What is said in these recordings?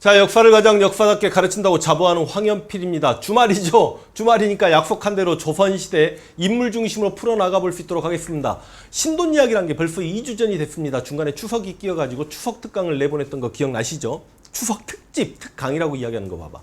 자, 역사를 가장 역사답게 가르친다고 자부하는 황연필입니다. 주말이죠. 주말이니까 약속한 대로 조선시대 인물 중심으로 풀어나가 볼 수 있도록 하겠습니다. 신돈 이야기란 게 벌써 2주 전이 됐습니다. 중간에 추석이 끼어가지고 추석 특강을 내보냈던 거 기억나시죠? 추석 특집, 특강이라고 이야기하는 거 봐봐.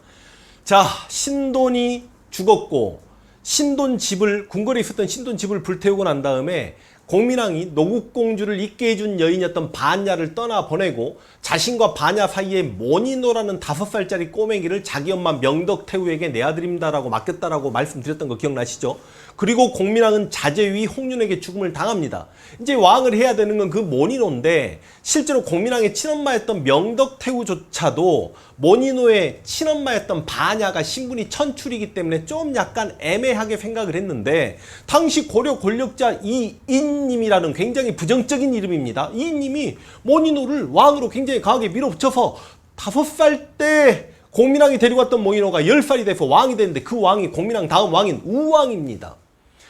자, 신돈이 죽었고 신돈 집을, 궁궐에 있었던 신돈 집을 불태우고 난 다음에 공민왕이 노국공주를 있게 해준 여인이었던 반야를 떠나보내고 자신과 반야 사이에 모니노라는 5살짜리 꼬맹이를 자기 엄마 명덕태후에게 내아드립니다라고 맡겼다라고 말씀드렸던 거 기억나시죠? 그리고 공민왕은 자제위 홍윤에게 죽음을 당합니다. 이제 왕을 해야 되는 건 그 모니노인데 실제로 공민왕의 친엄마였던 명덕태후조차도 모니노의 친엄마였던 반야가 신분이 천출이기 때문에 좀 약간 애매하게 생각을 했는데 당시 고려 권력자 이인님이라는 굉장히 부정적인 이름입니다. 이인님이 모니노를 왕으로 굉장히 강하게 밀어붙여서 5살 때 공민왕이 데리고 왔던 모니노가 10살이 돼서 왕이 됐는데 그 왕이 공민왕 다음 왕인 우왕입니다.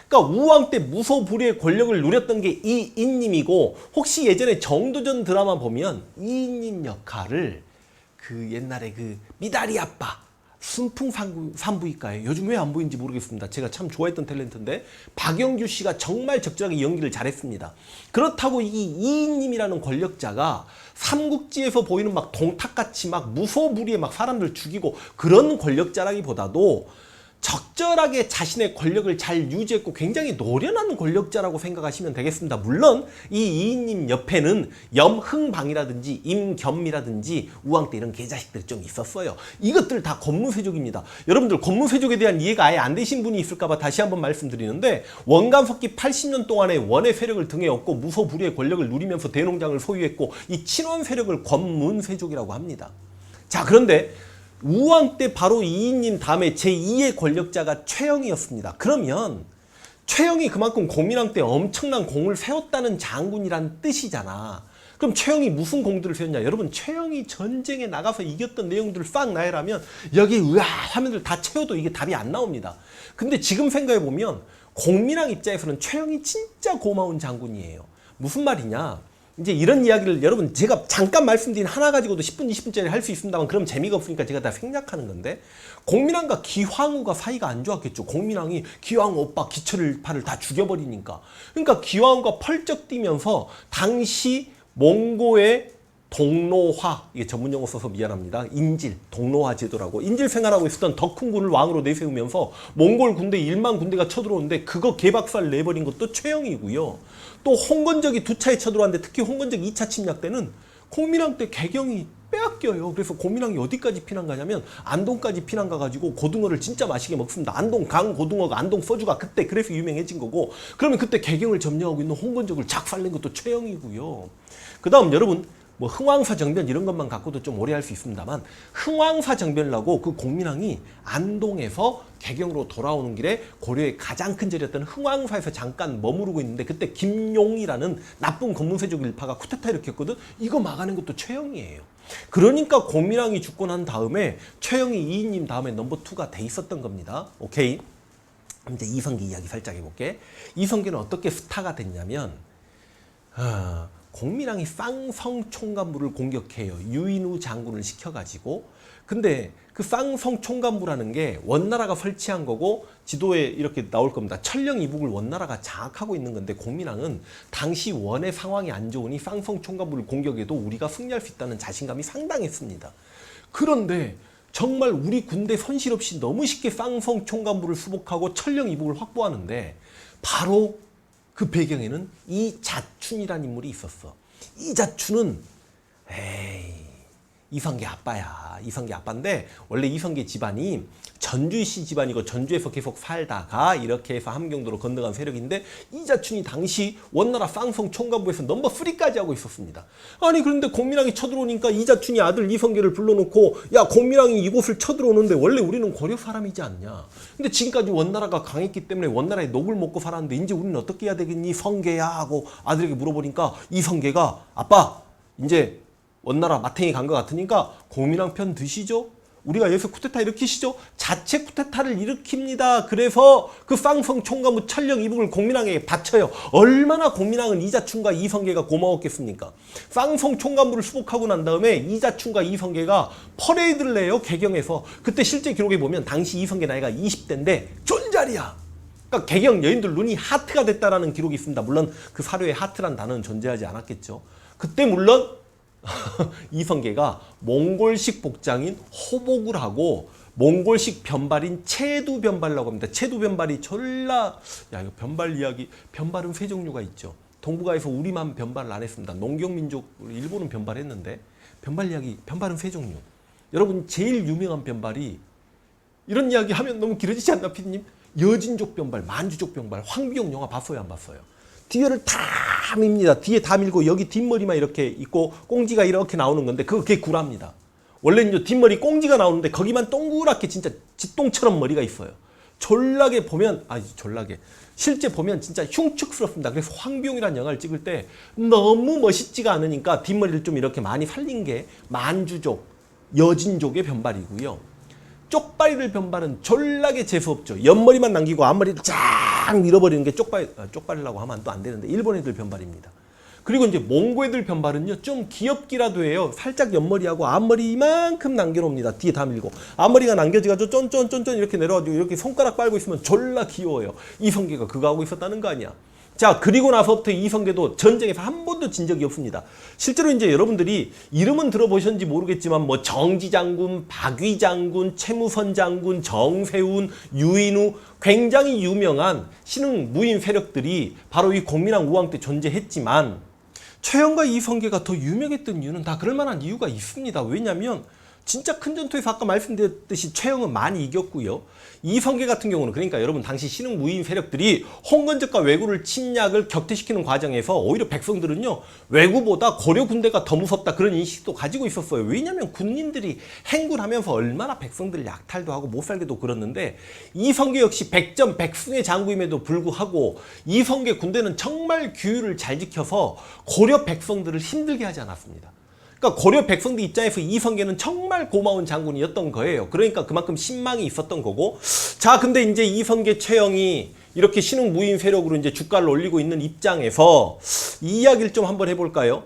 그러니까 우왕 때 무소불위의 권력을 누렸던 게 이인님이고, 혹시 예전에 정도전 드라마 보면 이인님 역할을 그 옛날에 그 미다리 아빠 순풍산부인과에 요즘 왜 안 보이는지 모르겠습니다. 제가 참 좋아했던 탤런트인데 박영규 씨가 정말 적절하게 연기를 잘했습니다. 그렇다고 이 이인님이라는 권력자가 삼국지에서 보이는 막 동탁같이 막 무소불위에 막 사람들 죽이고 그런 권력자라기보다도 적절하게 자신의 권력을 잘 유지했고 굉장히 노련한 권력자라고 생각하시면 되겠습니다. 물론 이 이인님 옆에는 염흥방이라든지 임겸이라든지 우왕 때 이런 개자식들이 좀 있었어요. 이것들 다 권무세족입니다. 여러분들 권무세족에 대한 이해가 아예 안 되신 분이 있을까봐 다시 한번 말씀드리는데, 원간석기 80년 동안에 원의 세력을 등에 업고 무소불위의 권력을 누리면서 대농장을 소유했고 이 친원 세력을 권문세족이라고 합니다. 자, 그런데 우왕 때 바로 이인님 다음에 제2의 권력자가 최영이었습니다. 그러면 최영이 그만큼 공민왕 때 엄청난 공을 세웠다는 장군이란 뜻이잖아. 그럼 최영이 무슨 공들을 세웠냐? 여러분, 최영이 전쟁에 나가서 이겼던 내용들을 싹 나열하면 여기 으아 화면들 다 채워도 이게 답이 안 나옵니다. 근데 지금 생각해보면 공민왕 입장에서는 최영이 진짜 고마운 장군이에요. 무슨 말이냐? 이제 이런 이야기를 여러분 제가 잠깐 말씀드린 하나 가지고도 10분, 20분짜리 할 수 있습니다만 그럼 재미가 없으니까 제가 다 생략하는 건데, 공민왕과 기황후가 사이가 안 좋았겠죠. 공민왕이 기황후 오빠 기철팔을 다 죽여버리니까. 그러니까 기황후가 펄쩍 뛰면서 당시 몽고의 동로화, 이게 전문용어 써서 미안합니다. 인질, 동로화 제도라고 인질 생활하고 있었던 덕훈군을 왕으로 내세우면서 몽골 군대 1만 군대가 쳐들어오는데 그거 개박살 내버린 것도 최영이고요. 또 홍건적이 2차에 쳐들어왔는데 특히 홍건적 2차 침략 때는 공민왕 때 개경이 빼앗겨요. 그래서 공민왕이 어디까지 피난 가냐면 안동까지 피난 가가지고 고등어를 진짜 맛있게 먹습니다. 안동 강 고등어가, 안동 소주가 그때 그래서 유명해진 거고, 그러면 그때 개경을 점령하고 있는 홍건적을 작살낸 것도 최영이고요. 그 다음 여러분, 뭐 흥왕사 정변 이런 것만 갖고도 좀 오래 할 수 있습니다만, 흥왕사 정변이라고 그 공민왕이 안동에서 개경으로 돌아오는 길에 고려의 가장 큰 절이었던 흥왕사에서 잠깐 머무르고 있는데 그때 김용이라는 나쁜 권문세족 일파가 쿠데타 일으켰거든. 이거 막아낸 것도 최영이에요. 그러니까 공민왕이 죽고 난 다음에 최영이 이인님 다음에 넘버 2가 돼 있었던 겁니다. 오케이? 이제 이성계 이야기 살짝 해볼게. 이성계는 어떻게 스타가 됐냐면 공민왕이 쌍성 총관부를 공격해요. 유인우 장군을 시켜가지고. 근데 그 쌍성 총관부라는 게 원나라가 설치한 거고 지도에 이렇게 나올 겁니다. 천령 이북을 원나라가 장악하고 있는 건데, 공민왕은 당시 원의 상황이 안 좋으니 쌍성 총관부를 공격해도 우리가 승리할 수 있다는 자신감이 상당했습니다. 그런데 정말 우리 군대 손실 없이 너무 쉽게 쌍성 총관부를 수복하고 천령 이북을 확보하는데 바로 그 배경에는 이자춘이라는 인물이 있었어. 이자춘은 이성계 아빠야. 이성계 아빠인데 원래 이성계 집안이 전주시 집안이고 전주에서 계속 살다가 이렇게 해서 함경도로 건너간 세력인데, 이자춘이 당시 원나라 쌍성 총관부에서 넘버 3까지 하고 있었습니다. 아니 그런데 공민왕이 쳐들어오니까 이자춘이 아들 이성계를 불러놓고, 야 공민왕이 이곳을 쳐들어오는데 원래 우리는 고려 사람이지 않냐. 근데 지금까지 원나라가 강했기 때문에 원나라의 녹을 먹고 살았는데 이제 우리는 어떻게 해야 되겠니 성계야 하고 아들에게 물어보니까 이성계가 아빠 이제 원나라 마탱이 간 것 같으니까 공민왕 편 드시죠? 우리가 여기서 쿠데타 일으키시죠? 자체 쿠데타를 일으킵니다. 그래서 그 팡성 총감부 천령 이북을 공민왕에게 바쳐요. 얼마나 공민왕은 이자충과 이성계가 고마웠겠습니까? 팡성 총감부를 수복하고 난 다음에 이자충과 이성계가 퍼레이드를 내요. 개경에서. 그때 실제 기록에 보면 당시 이성계 나이가 20대인데 존잘이야. 그러니까 개경 여인들 눈이 하트가 됐다라는 기록이 있습니다. 물론 그 사료에 하트란 단어는 존재하지 않았겠죠. 그때 물론 이성계가 몽골식 복장인 호복을 하고 몽골식 변발인 체두 변발이라고 합니다. 체두 변발이 졸라 이거 변발 이야기 변발은 세 종류가 있죠. 동북아에서 우리만 변발을 안 했습니다. 농경민족 일본은 변발했는데 변발 이야기 변발은 세 종류. 여러분 제일 유명한 변발이 이런 이야기 하면 너무 길어지지 않나 피디님? 여진족 변발, 만주족 변발, 황비용 영화 봤어요 안 봤어요? 뒤에를 다 밉니다. 뒤에 다 밀고 여기 뒷머리만 이렇게 있고 꽁지가 이렇게 나오는 건데 그게 구라입니다. 원래는 뒷머리 꽁지가 나오는데 거기만 동그랗게 진짜 쥐똥처럼 머리가 있어요. 졸라게 보면 졸라게 실제 보면 진짜 흉측스럽습니다. 그래서 황비용이라는 영화를 찍을 때 너무 멋있지가 않으니까 뒷머리를 좀 이렇게 많이 살린 게 만주족, 여진족의 변발이고요. 쪽발이들 변발은 졸라게 재수없죠. 옆머리만 남기고 앞머리를 쫙 밀어버리는 게 쪽발이라고 하면 또 안 되는데 일본 애들 변발입니다. 그리고 이제 몽고 애들 변발은요 좀 귀엽기라도 해요. 살짝 옆머리하고 앞머리 이만큼 남겨놓습니다. 뒤에 다 밀고 앞머리가 남겨져가지고 쫀쫀쫀쫀 이렇게 내려가지고 이렇게 손가락 빨고 있으면 졸라 귀여워요. 이성계가 그거 하고 있었다는 거 아니야. 자, 그리고 나서부터 이성계도 전쟁에서 한 번도 진 적이 없습니다. 실제로 이제 여러분들이 이름은 들어보셨는지 모르겠지만 뭐 정지 장군, 박위 장군, 최무선 장군, 정세훈, 유인우 굉장히 유명한 신흥 무인 세력들이 바로 이 공민왕 우왕 때 존재했지만 최영과 이성계가 더 유명했던 이유는 다 그럴 만한 이유가 있습니다. 왜냐하면 진짜 큰 전투에서 아까 말씀드렸듯이 최영은 많이 이겼고요. 이성계 같은 경우는 그러니까 여러분 당시 신흥 무인 세력들이 홍건적과 왜구를 침략을 격퇴시키는 과정에서 오히려 백성들은요 왜구보다 고려 군대가 더 무섭다 그런 인식도 가지고 있었어요. 왜냐하면 군인들이 행군하면서 얼마나 백성들을 약탈도 하고 못살게도 그랬는데 이성계 역시 백전백승의 장군임에도 불구하고 이성계 군대는 정말 규율을 잘 지켜서 고려 백성들을 힘들게 하지 않았습니다. 그러니까 고려 백성들 입장에서 이성계는 정말 고마운 장군이었던 거예요. 그러니까 그만큼 신망이 있었던 거고. 자, 근데 이제 이성계 최영이 이렇게 신흥 무인 세력으로 이제 주가를 올리고 있는 입장에서 이 이야기를 좀 한번 해볼까요?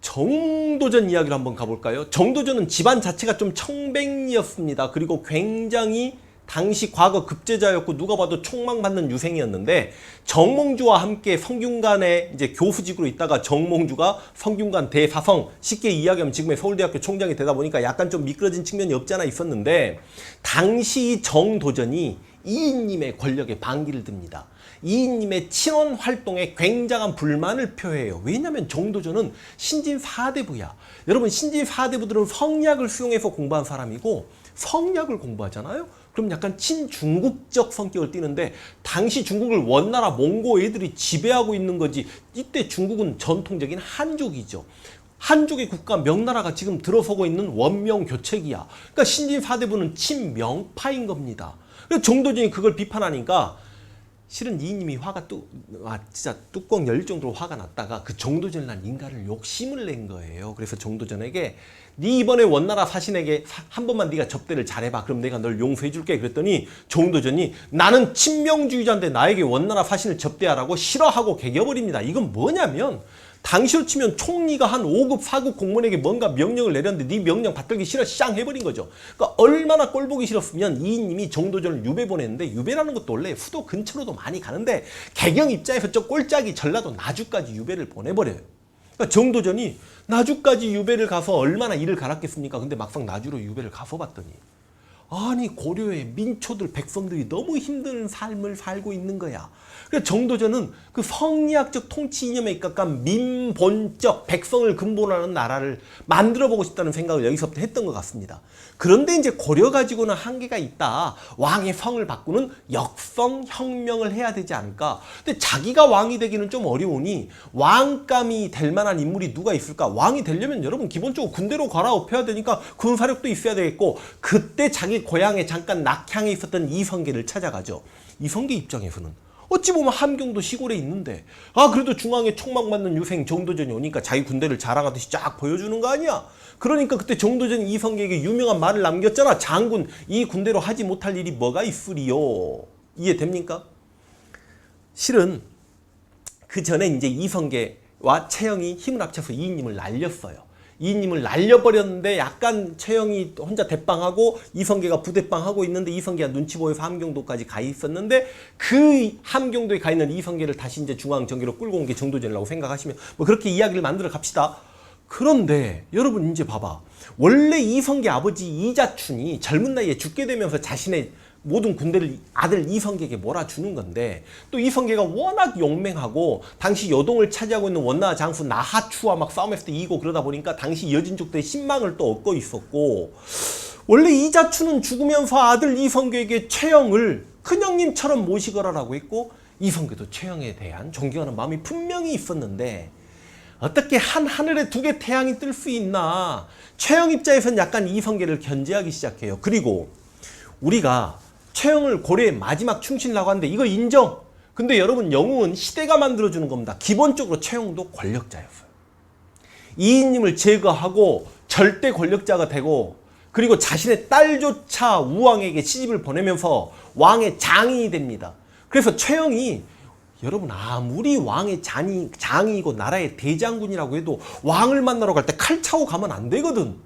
정도전 이야기를 한번 가볼까요? 정도전은 집안 자체가 좀 청백리였습니다. 그리고 굉장히 당시 과거 급제자였고 누가 봐도 총망받는 유생이었는데 정몽주와 함께 성균관에 이제 교수직으로 있다가 정몽주가 성균관 대사성 쉽게 이야기하면 지금의 서울대학교 총장이 되다 보니까 약간 좀 미끄러진 측면이 없지 않아 있었는데 당시 정도전이 이인님의 권력에 반기를 듭니다. 이인님의 친원 활동에 굉장한 불만을 표해요. 왜냐하면 정도전은 신진 4대부야. 여러분 신진 4대부들은 성리학을 수용해서 공부한 사람이고 성리학을 공부하잖아요. 그럼 약간 친중국적 성격을 띠는데 당시 중국을 원나라 몽고 애들이 지배하고 있는 거지. 이때 중국은 전통적인 한족이죠. 한족의 국가 명나라가 지금 들어서고 있는 원명교책이야. 그러니까 신진 4대부는 친명파인 겁니다. 그래서 정도전이 그걸 비판하니까 실은 이인님이 화가 진짜 뚜껑 열 정도로 화가 났다가 그 정도전이라는 인간을 욕심을 낸 거예요. 그래서 정도전에게 네 이번에 원나라 사신에게 한 번만 네가 접대를 잘해봐. 그럼 내가 널 용서해줄게. 그랬더니 정도전이 나는 친명주의자인데 나에게 원나라 사신을 접대하라고 싫어하고 개겨버립니다. 이건 뭐냐면 당시로 치면 총리가 한 5급, 4급 공무원에게 뭔가 명령을 내렸는데 네 명령 받들기 싫어 쌍 해버린 거죠. 그러니까 얼마나 꼴보기 싫었으면 이인님이 정도전을 유배 보냈는데 유배라는 것도 원래 수도 근처로도 많이 가는데 개경 입장에서 저 꼴짝이 전라도 나주까지 유배를 보내버려요. 그러니까 정도전이 나주까지 유배를 가서 얼마나 이를 갈았겠습니까? 근데 막상 나주로 유배를 가서 봤더니 아니 고려의 민초들 백성들이 너무 힘든 삶을 살고 있는 거야. 그래서 정도전은 그 성리학적 통치 이념에 입각한 민본적 백성을 근본하는 나라를 만들어보고 싶다는 생각을 여기서부터 했던 것 같습니다. 그런데 이제 고려 가지고는 한계가 있다. 왕의 성을 바꾸는 역성혁명을 해야 되지 않을까. 근데 자기가 왕이 되기는 좀 어려우니 왕감이 될 만한 인물이 누가 있을까. 왕이 되려면 여러분 기본적으로 군대로 갈아엎혀야 되니까 군사력도 있어야 되겠고 그때 자기 고향에 잠깐 낙향에 있었던 이성계를 찾아가죠. 이성계 입장에서는 어찌 보면 함경도 시골에 있는데 그래도 중앙에 총막 맞는 유생 정도전이 오니까 자기 군대를 자랑하듯이 쫙 보여주는 거 아니야. 그러니까 그때 정도전이 이성계에게 유명한 말을 남겼잖아. 장군, 이 군대로 하지 못할 일이 뭐가 있으리요. 이해됩니까? 실은 그 전에 이제 이성계와 최영이 힘을 합쳐서 이인님을 날렸어요. 이인님을 날려버렸는데 약간 최영이 혼자 대빵하고 이성계가 부대빵하고 있는데 이성계가 눈치 보여서 함경도까지 가 있었는데 그 함경도에 가 있는 이성계를 다시 이제 중앙 정기로 끌고 온 게 정도전이라고 생각하시면 뭐 그렇게 이야기를 만들어 갑시다. 그런데 여러분 이제 봐봐. 원래 이성계 아버지 이자춘이 젊은 나이에 죽게 되면서 자신의 모든 군대를 아들 이성계에게 몰아주는 건데 또 이성계가 워낙 용맹하고 당시 여동을 차지하고 있는 원나 장수 나하추와 막 싸움했을 때 이기고 그러다 보니까 당시 여진족들의 신망을 또 얻고 있었고 원래 이자춘은 죽으면서 아들 이성계에게 최영을 큰형님처럼 모시거라라고 했고 이성계도 최영에 대한 존경하는 마음이 분명히 있었는데 어떻게 한 하늘에 두 개 태양이 뜰 수 있나. 최영 입장에서는 약간 이성계를 견제하기 시작해요. 그리고 우리가 최영을 고려의 마지막 충신이라고 하는데 이거 인정. 근데 여러분 영웅은 시대가 만들어주는 겁니다. 기본적으로 최영도 권력자였어요. 이인님을 제거하고 절대 권력자가 되고 그리고 자신의 딸조차 우왕에게 시집을 보내면서 왕의 장인이 됩니다. 그래서 최영이 여러분 아무리 왕의 장이고 나라의 대장군이라고 해도 왕을 만나러 갈 때 칼 차고 가면 안 되거든.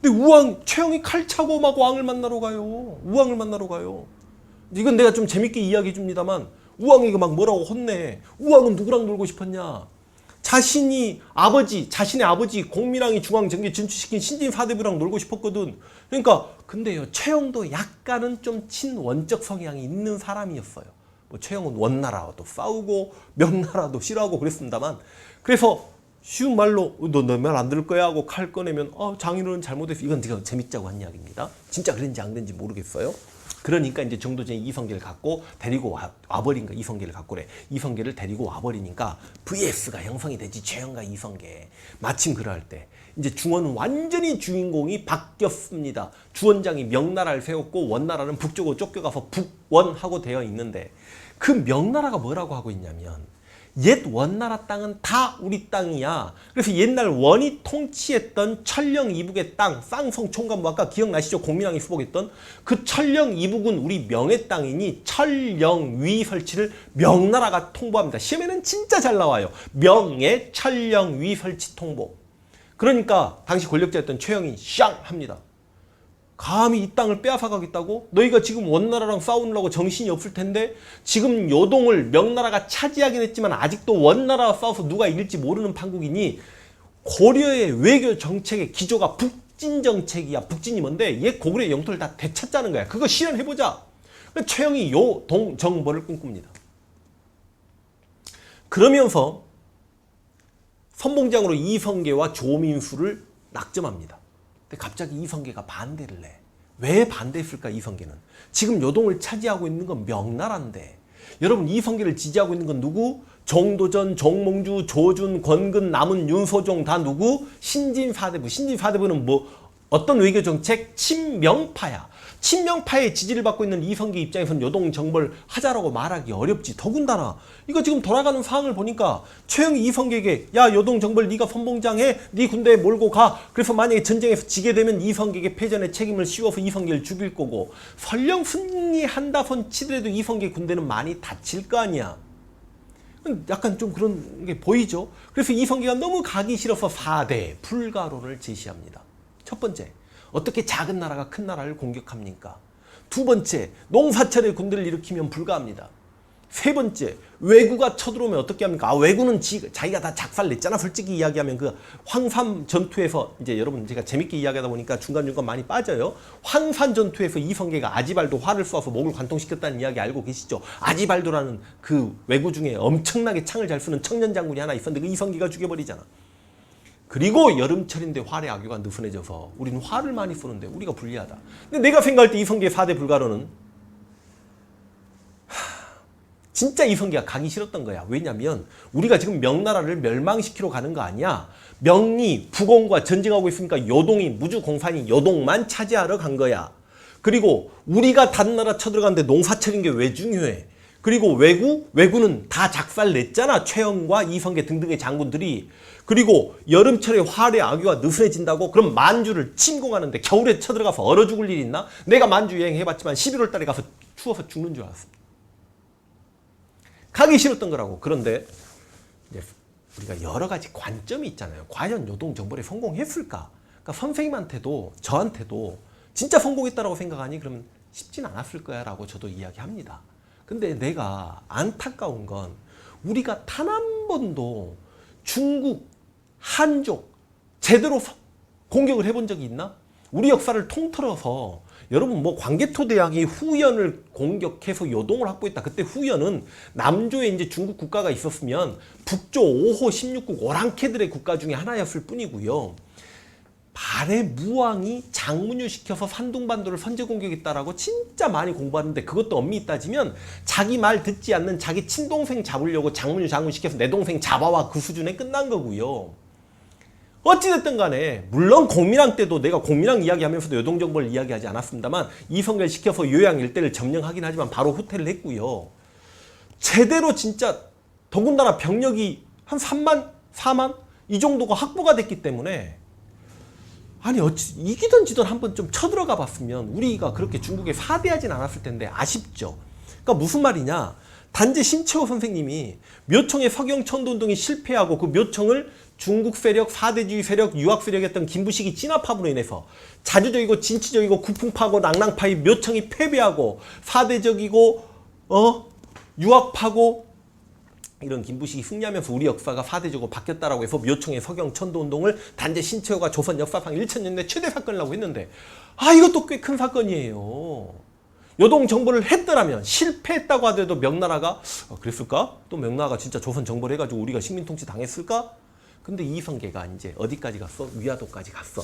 근데 최영이 칼 차고 막 왕을 만나러 가요. 우왕을 만나러 가요. 이건 내가 좀 재밌게 이야기해 줍니다만 우왕에게 막 뭐라고 혼내. 우왕은 누구랑 놀고 싶었냐. 자신의 아버지 공민왕이 중앙정기에 진출시킨 신진사대부랑 놀고 싶었거든. 그러니까 근데요 최영도 약간은 좀 친원적 성향이 있는 사람이었어요. 뭐 최영은 원나라와도 싸우고 명나라도 싫어하고 그랬습니다만 그래서 쉬운 말로 너 내 말 안 들을 거야 하고 칼 꺼내면 장인어른 잘못했어. 이건 제가 재밌자고 한 이야기입니다. 진짜 그런지 안 그런지 모르겠어요. 그러니까 이제 정도전이 이성계를 갖고 데리고 와버린 거야. 이성계를 갖고 그래. 이성계를 데리고 와버리니까 VS가 형성이 되지. 최영과 이성계. 마침 그럴 때 이제 중원은 완전히 주인공이 바뀌었습니다. 주원장이 명나라를 세웠고 원나라는 북쪽으로 쫓겨가서 북원하고 되어 있는데 그 명나라가 뭐라고 하고 있냐면 옛 원나라 땅은 다 우리 땅이야. 그래서 옛날 원이 통치했던 천령 이북의 땅, 쌍성 총감 뭐 아까 기억나시죠? 공민왕이 수복했던 그 천령 이북은 우리 명의 땅이니 천령 위 설치를 명나라가 통보합니다. 시험에는 진짜 잘 나와요. 명의 천령 위 설치 통보. 그러니까 당시 권력자였던 최영이 샹 합니다. 감히 이 땅을 빼앗아 가겠다고? 너희가 지금 원나라랑 싸우느라고 정신이 없을 텐데 지금 요동을 명나라가 차지하긴 했지만 아직도 원나라와 싸워서 누가 이길지 모르는 판국이니 고려의 외교 정책의 기조가 북진 정책이야. 북진이 뭔데? 얘 고구려의 영토를 다 되찾자는 거야. 그거 실현해보자. 최영이 요동정벌을 꿈꿉니다. 그러면서 선봉장으로 이성계와 조민수를 낙점합니다. 근데 갑자기 이성계가 반대를 해. 왜 반대했을까 이성계는? 지금 요동을 차지하고 있는 건 명나라인데 여러분 이성계를 지지하고 있는 건 누구? 정도전, 정몽주, 조준, 권근, 남은, 윤소종 다 누구? 신진사대부. 신진사대부는 뭐 어떤 외교 정책? 친명파야. 친명파의 지지를 받고 있는 이성계 입장에서는 요동 정벌 하자라고 말하기 어렵지. 더군다나 이거 지금 돌아가는 상황을 보니까 최영이 이성계에게 야 요동 정벌 네가 선봉장해. 네 군대에 몰고 가. 그래서 만약에 전쟁에서 지게 되면 이성계에게 패전의 책임을 씌워서 이성계를 죽일 거고 설령 승리한다손 치더라도 이성계 군대는 많이 다칠 거 아니야. 약간 좀 그런 게 보이죠. 그래서 이성계가 너무 가기 싫어서 4대 불가론을 제시합니다. 첫 번째, 어떻게 작은 나라가 큰 나라를 공격합니까? 두 번째, 농사철에 군대를 일으키면 불가합니다. 세 번째, 왜구가 쳐들어오면 어떻게 합니까? 왜구는 자기가 다 작살냈잖아. 솔직히 이야기하면 그 황산 전투에서 이제 여러분 제가 재밌게 이야기하다 보니까 중간중간 많이 빠져요. 황산 전투에서 이성계가 아지발도 활을 쏘아서 목을 관통시켰다는 이야기 알고 계시죠? 아지발도라는 그 왜구 중에 엄청나게 창을 잘 쏘는 청년 장군이 하나 있었는데 그 이성계가 죽여버리잖아. 그리고 여름철인데 활의 악유가 느슨해져서 우리는 활을 많이 쏘는데 우리가 불리하다. 근데 내가 생각할 때 이성계의 4대 불가론은 진짜 이성계가 가기 싫었던 거야. 왜냐면 우리가 지금 명나라를 멸망시키러 가는 거 아니야. 명이 부공과 전쟁하고 있으니까 요동이 무주공산이 요동만 차지하러 간 거야. 그리고 우리가 다른 나라 쳐들어가는데 농사철인 게 왜 중요해? 그리고 왜구는 다 작살 냈잖아. 최영과 이성계 등등의 장군들이. 그리고 여름철에 활의 악유가 느슨해진다고? 그럼 만주를 침공하는데 겨울에 쳐들어가서 얼어 죽을 일이 있나? 내가 만주 여행해봤지만 11월 달에 가서 추워서 죽는 줄 알았습니다. 가기 싫었던 거라고. 그런데 이제 우리가 여러 가지 관점이 있잖아요. 과연 요동정벌에 성공했을까? 그러니까 선생님한테도 저한테도 진짜 성공했다라고 생각하니 그러면 쉽진 않았을 거야 라고 저도 이야기합니다. 근데 내가 안타까운 건 우리가 단 한 번도 중국, 한족 제대로 공격을 해본 적이 있나? 우리 역사를 통틀어서 여러분 뭐 광개토대왕이 후연을 공격해서 요동을 확보했다. 그때 후연은 남조에 이제 중국 국가가 있었으면 북조 5호 16국 오랑캐들의 국가 중에 하나였을 뿐이고요. 발해 무왕이 장문유 시켜서 산둥반도를 선제 공격했다라고 진짜 많이 공부하는데 그것도 엄밀히 따지면 자기 말 듣지 않는 자기 친동생 잡으려고 장문유 장군 시켜서 내 동생 잡아와 그 수준에 끝난 거고요. 어찌됐든 간에 물론 공민왕 때도 내가 공민왕 이야기하면서도 요동정벌 이야기하지 않았습니다만 이성계를 시켜서 요양 일대를 점령하긴 하지만 바로 후퇴를 했고요. 제대로 진짜 더군다나 병력이 한 3만, 4만 이 정도가 확보가 됐기 때문에 아니 어찌 이기던 지던 한번 좀 쳐들어가 봤으면 우리가 그렇게 중국에 사대하진 않았을 텐데 아쉽죠. 그러니까 무슨 말이냐. 단지 신채호 선생님이 묘청의 서경천도운동이 실패하고 그 묘청을 중국 세력, 사대주의 세력, 유학 세력이었던 김부식이 진압함으로 인해서 자주적이고 진취적이고 구풍파고 낭랑파의 묘청이 패배하고 사대적이고 유학파고 이런 김부식이 승리하면서 우리 역사가 사대적으로 바뀌었다라고 해서 묘청의 서경천도운동을 단재 신채호가 조선 역사상 1000년대 최대 사건이라고 했는데 이것도 꽤 큰 사건이에요. 요동정벌을 했더라면 실패했다고 하더라도 명나라가 그랬을까? 또 명나라가 진짜 조선 정벌 해가지고 우리가 식민통치 당했을까? 근데 이성계가 이제 어디까지 갔어? 위화도까지 갔어.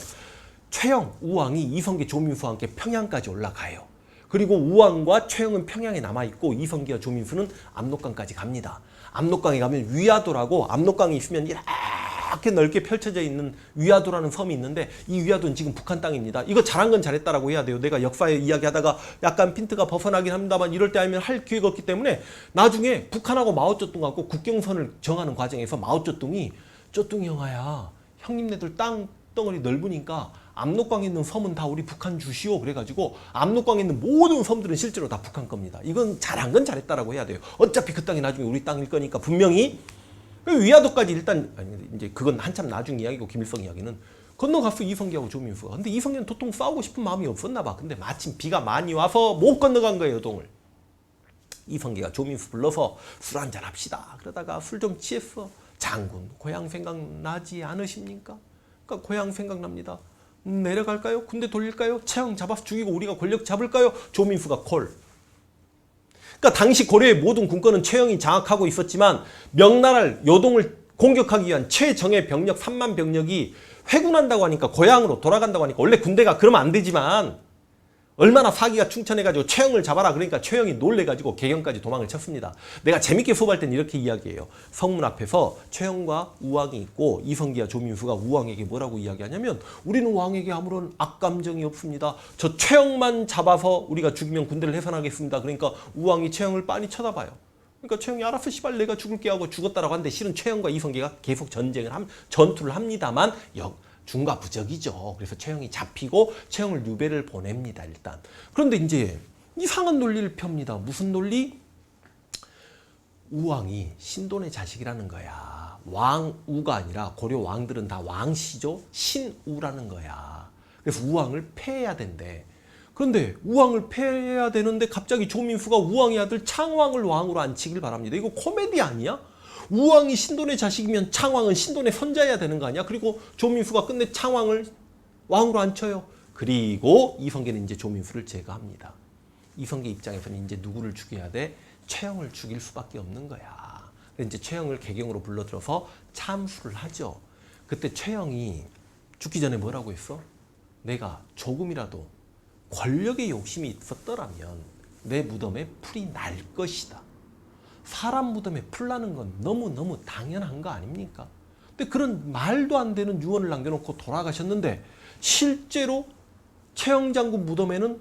최영, 우왕이 이성계 조민수와 함께 평양까지 올라가요. 그리고 우왕과 최영은 평양에 남아있고 이성계와 조민수는 압록강까지 갑니다. 압록강에 가면 위화도라고 압록강이 있으면 이렇게 넓게 펼쳐져 있는 위화도라는 섬이 있는데 이 위화도는 지금 북한 땅입니다. 이거 잘한 건 잘했다라고 해야 돼요. 내가 역사에 이야기하다가 약간 핀트가 벗어나긴 합니다만 이럴 때 아니면 할 기회가 없기 때문에 나중에 북한하고 마오쩌둥하고 국경선을 정하는 과정에서 마오쩌둥이 쩌둥이 형아야 형님네들 땅덩어리 넓으니까 압록강에 있는 섬은 다 우리 북한 주시오. 그래가지고 압록강에 있는 모든 섬들은 실제로 다 북한 겁니다. 이건 잘한 건 잘했다라고 해야 돼요. 어차피 그 땅이 나중에 우리 땅일 거니까 분명히 위화도까지 일단 아니 이제 그건 한참 나중 이야기고 김일성 이야기는 건너갔어 이성계하고 조민수가. 근데 이성계는 도통 싸우고 싶은 마음이 없었나 봐. 근데 마침 비가 많이 와서 못 건너간 거예요 요동을. 이성계가 조민수 불러서 술 한잔 합시다. 그러다가 술 좀 취했어. 장군 고향 생각나지 않으십니까? 그러니까 고향 생각납니다. 내려갈까요? 군대 돌릴까요? 최영 잡아서 죽이고 우리가 권력 잡을까요? 조민수가 콜. 그러니까 당시 고려의 모든 군권은 최영이 장악하고 있었지만 명나라를 요동을 공격하기 위한 최정예 병력 3만 병력이 회군한다고 하니까 고향으로 돌아간다고 하니까 원래 군대가 그러면 안 되지만 얼마나 사기가 충천해가지고 최영을 잡아라 그러니까 최영이 놀래가지고 개경까지 도망을 쳤습니다. 내가 재밌게 수업할 땐 이렇게 이야기해요. 성문 앞에서 최영과 우왕이 있고 이성계와 조민수가 우왕에게 뭐라고 이야기하냐면 우리는 왕에게 아무런 악감정이 없습니다. 저 최영만 잡아서 우리가 죽이면 군대를 해산하겠습니다. 그러니까 우왕이 최영을 빤히 쳐다봐요. 그러니까 최영이 알았어 씨발 내가 죽을게 하고 죽었다라고 하는데 실은 최영과 이성계가 계속 전투를 합니다만 중과부적이죠. 그래서 최영이 잡히고 최영을 유배를 보냅니다. 일단. 그런데 이제 이상한 논리를 펴니다. 무슨 논리? 우왕이 신돈의 자식이라는 거야. 왕우가 아니라 고려 왕들은 다 왕씨죠. 신우라는 거야. 그래서 우왕을 폐해야 된대. 그런데 우왕을 폐해야 되는데 갑자기 조민수가 우왕의 아들 창왕을 왕으로 앉히길 바랍니다. 이거 코미디 아니야? 우왕이 신돈의 자식이면 창왕은 신돈의 손자여야 되는 거 아니야? 그리고 조민수가 끝내 창왕을 왕으로 앉혀요. 그리고 이성계는 이제 조민수를 제거합니다. 이성계 입장에서는 이제 누구를 죽여야 돼? 최영을 죽일 수밖에 없는 거야. 이제 최영을 개경으로 불러들어서 참수를 하죠. 그때 최영이 죽기 전에 뭐라고 했어? 내가 조금이라도 권력의 욕심이 있었더라면 내 무덤에 풀이 날 것이다. 사람 무덤에 풀 나는 건 너무너무 당연한 거 아닙니까? 근데 그런 말도 안 되는 유언을 남겨놓고 돌아가셨는데 실제로 최영 장군 무덤에는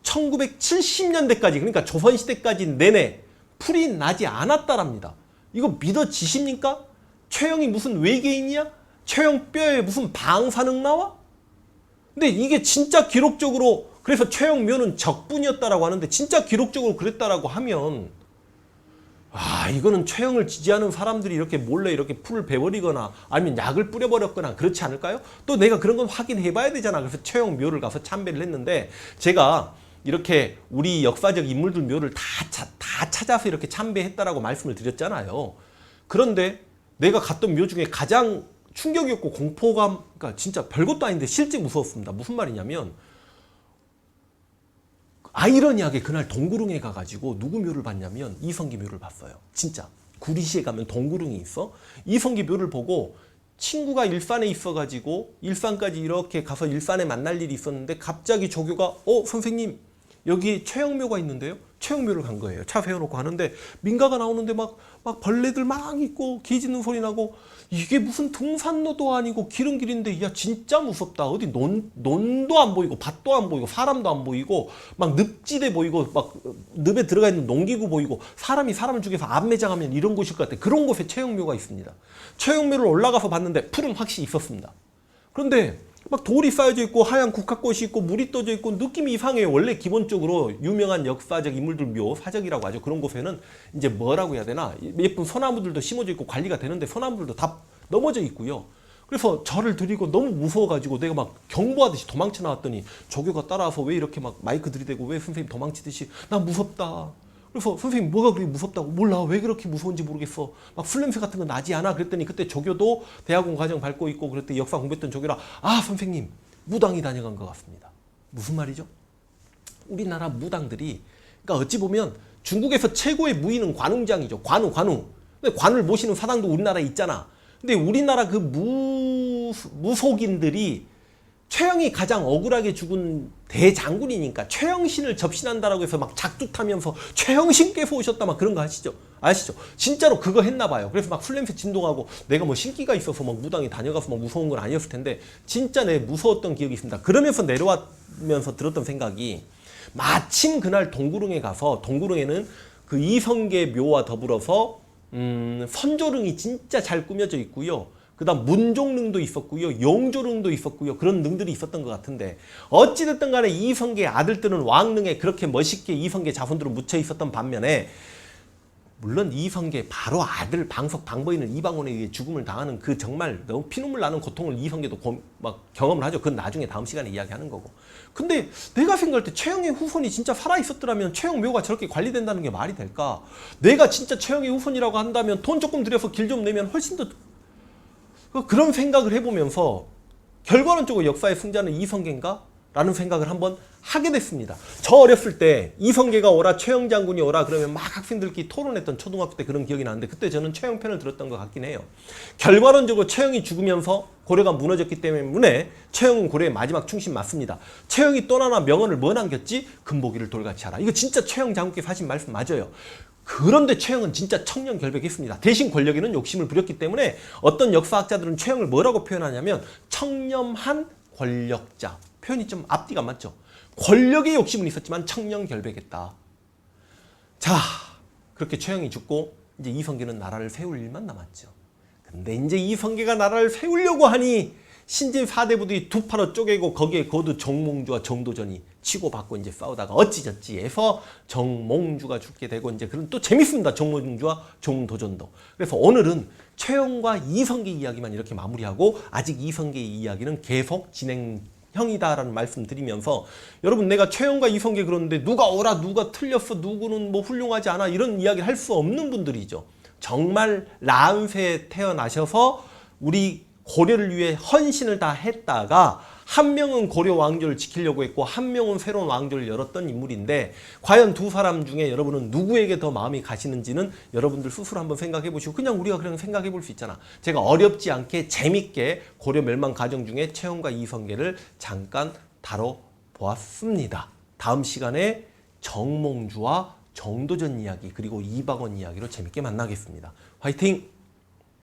1970년대까지 그러니까 조선시대까지 내내 풀이 나지 않았다랍니다. 이거 믿어지십니까? 최영이 무슨 외계인이야? 최영 뼈에 무슨 방사능 나와? 근데 이게 진짜 기록적으로, 그래서 최영 묘는 적분이었다라고 하는데 진짜 기록적으로 그랬다라고 하면, 이거는 최영을 지지하는 사람들이 이렇게 몰래 이렇게 풀을 베버리거나 아니면 약을 뿌려버렸거나 그렇지 않을까요? 또 내가 그런 건 확인해 봐야 되잖아. 그래서 최영 묘를 가서 참배를 했는데, 제가 이렇게 우리 역사적 인물들 묘를 다 찾아서 이렇게 참배했다라고 말씀을 드렸잖아요. 그런데 내가 갔던 묘 중에 가장 충격이었고 공포감, 그러니까 진짜 별것도 아닌데 실제 무서웠습니다. 무슨 말이냐면, 아이러니하게 그날 동구릉에 가가지고 누구 묘를 봤냐면 이성기 묘를 봤어요. 진짜 구리시에 가면 동구릉이 있어. 이성기 묘를 보고 친구가 일산에 있어가지고 일산까지 이렇게 가서 일산에 만날 일이 있었는데, 갑자기 조교가 선생님 여기 최영묘가 있는데요. 최영묘를 간 거예요. 차 세워놓고 가는데 민가가 나오는데 막 벌레들 막 있고 개 짖는 소리 나고, 이게 무슨 등산로도 아니고 기름길인데, 야 진짜 무섭다. 어디 논도 안 보이고 밭도 안 보이고 사람도 안 보이고 막 늪지대 보이고 막 늪에 들어가 있는 농기구 보이고, 사람이 사람을 죽여서 암매장하면 이런 곳일 것 같아. 그런 곳에 최영묘가 있습니다. 최영묘를 올라가서 봤는데 풀은 확실히 있었습니다. 그런데 막 돌이 쌓여져 있고 하얀 국화꽃이 있고 물이 떠져 있고 느낌이 이상해요. 원래 기본적으로 유명한 역사적 인물들 묘, 사적이라고 하죠. 그런 곳에는 이제 뭐라고 해야 되나, 예쁜 소나무들도 심어져 있고 관리가 되는데 소나무들도 다 넘어져 있고요. 그래서 절을 드리고 너무 무서워가지고 내가 막 경보하듯이 도망쳐 나왔더니 조교가 따라와서 왜 이렇게 막 마이크 들이대고 왜 선생님 도망치듯이, 나 무섭다. 그래서 선생님 뭐가 그렇게 무섭다고? 몰라, 왜 그렇게 무서운지 모르겠어. 막 풀냄새 같은 거 나지 않아? 그랬더니 그때 조교도 대학원 과정 밟고 있고 그랬더니 역사 공부했던 조교라, 선생님 무당이 다녀간 것 같습니다. 무슨 말이죠? 우리나라 무당들이, 그러니까 어찌 보면 중국에서 최고의 무인은 관웅장이죠. 관우. 근데 관을 모시는 사당도 우리나라에 있잖아. 근데 우리나라 그 무속인들이 최영이 가장 억울하게 죽은 대장군이니까 최영신을 접신한다라고 해서 막 작두타면서 최영신께서 오셨다 막 그런 거 아시죠? 진짜로 그거 했나 봐요. 그래서 막 풀냄새 진동하고, 내가 뭐 신기가 있어서 막 무당이 다녀가서 막 무서운 건 아니었을 텐데 진짜 내 무서웠던 기억이 있습니다. 그러면서 내려와면서 들었던 생각이, 마침 그날 동구릉에 가서, 동구릉에는 그 이성계 묘와 더불어서 선조릉이 진짜 잘 꾸며져 있고요. 그 다음 문종릉도 있었고요. 용조릉도 있었고요. 그런 능들이 있었던 것 같은데, 어찌됐든 간에 이성계의 아들들은 왕릉에 그렇게 멋있게 이성계 자손들은 묻혀 있었던 반면에, 물론 이성계 바로 아들 방석 방버이는 이방원에 의해 죽음을 당하는 그 정말 너무 피눈물 나는 고통을 이성계도 막 경험을 하죠. 그건 나중에 다음 시간에 이야기하는 거고. 근데 내가 생각할 때 최영의 후손이 진짜 살아있었더라면 최영 묘가 저렇게 관리된다는 게 말이 될까? 내가 진짜 최영의 후손이라고 한다면 돈 조금 들여서 길 좀 내면 훨씬 더, 그런 생각을 해보면서 결과론적으로 역사의 승자는 이성계인가? 라는 생각을 한번 하게 됐습니다. 저 어렸을 때 이성계가 오라, 최영 장군이 오라 그러면 막 학생들끼리 토론했던 초등학교 때 그런 기억이 나는데, 그때 저는 최영 편을 들었던 것 같긴 해요. 결과론적으로 최영이 죽으면서 고려가 무너졌기 때문에 최영은 고려의 마지막 충신 맞습니다. 최영이 떠나나 명언을 뭐 남겼지? 금보기를 돌같이 하라. 이거 진짜 최영 장군께서 하신 말씀 맞아요. 그런데 최영은 진짜 청렴결백했습니다. 대신 권력에는 욕심을 부렸기 때문에 어떤 역사학자들은 최영을 뭐라고 표현하냐면 청렴한 권력자. 표현이 좀 앞뒤가 맞죠. 권력의 욕심은 있었지만 청렴결백했다. 자, 그렇게 최영이 죽고 이제 이성계는 나라를 세울 일만 남았죠. 근데 이제 이성계가 나라를 세우려고 하니 신진 4대부들이 두 팔로 쪼개고 거기에 거두 정몽주와 정도전이 치고받고 이제 싸우다가 어찌저찌 해서 정몽주가 죽게 되고, 이제 그런 또 재밌습니다. 정몽주와 정도전도. 그래서 오늘은 최영과 이성계 이야기만 이렇게 마무리하고, 아직 이성계 이야기는 계속 진행형이다라는 말씀 드리면서, 여러분 내가 최영과 이성계 그러는데 누가 옳아 누가 틀렸어 누구는 뭐 훌륭하지 않아 이런 이야기를 할 수 없는 분들이죠. 정말 라운세에 태어나셔서 우리 고려를 위해 헌신을 다 했다가 한 명은 고려 왕조를 지키려고 했고 한 명은 새로운 왕조를 열었던 인물인데, 과연 두 사람 중에 여러분은 누구에게 더 마음이 가시는지는 여러분들 스스로 한번 생각해 보시고, 그냥 우리가 그냥 생각해 볼 수 있잖아. 제가 어렵지 않게 재밌게 고려 멸망 과정 중에 최영과 이성계를 잠깐 다뤄보았습니다. 다음 시간에 정몽주와 정도전 이야기 그리고 이방원 이야기로 재밌게 만나겠습니다. 화이팅!